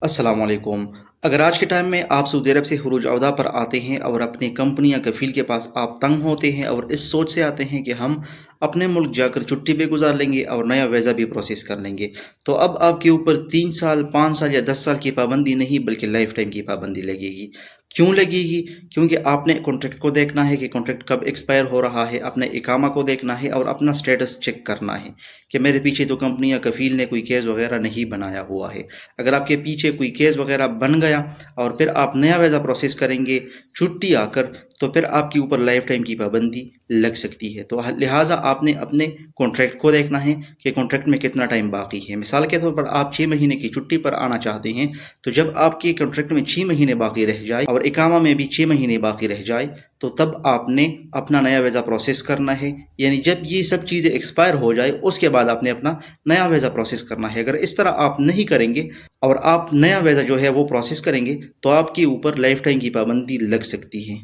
अस्सलाम वालेकुम। अगर आज के टाइम में आप सऊदी अरब से हुरूज अवदा पर आते हैं और अपनी कंपनी या कफ़ील के पास आप तंग होते हैं और इस सोच से आते हैं कि हम अपने मुल्क जाकर छुट्टी भी गुजार लेंगे और नया वीज़ा भी प्रोसेस कर लेंगे, तो अब आपके ऊपर 3 साल, 5 साल या 10 साल की पाबंदी नहीं बल्कि लाइफ़ टाइम की पाबंदी लगेगी। क्यों लगेगी? क्योंकि आपने कॉन्ट्रैक्ट को देखना है कि कॉन्ट्रैक्ट कब एक्सपायर हो रहा है, अपने इकामा को देखना है और अपना स्टेटस चेक करना है कि मेरे पीछे तो कंपनी या कफ़ील ने कोई केस वगैरह नहीं बनाया हुआ है। अगर आपके पीछे कोई केस वगैरह बन गया और फिर आप नया वीज़ा प्रोसेस करेंगे छुट्टी आकर, तो फिर आपके ऊपर लाइफ टाइम की पाबंदी लग सकती है। तो लिहाजा आपने अपने कॉन्ट्रैक्ट को देखना है कि कॉन्ट्रैक्ट में कितना टाइम बाकी है। मिसाल के तौर पर आप 6 महीने की छुट्टी पर आना चाहते हैं, तो जब आपके कॉन्ट्रैक्ट में 6 महीने बाकी रह जाए और इकामा में भी 6 महीने बाकी रह जाए, तो तब आपने अपना नया वीज़ा प्रोसेस करना है। यानी जब ये सब चीज़ें एक्सपायर हो जाए उसके बाद आपने अपना नया वीज़ा प्रोसेस करना है। अगर इस तरह आप नहीं करेंगे और आप नया वीज़ा जो है वो प्रोसेस करेंगे, तो आपके ऊपर लाइफ टाइम की पाबंदी लग सकती है।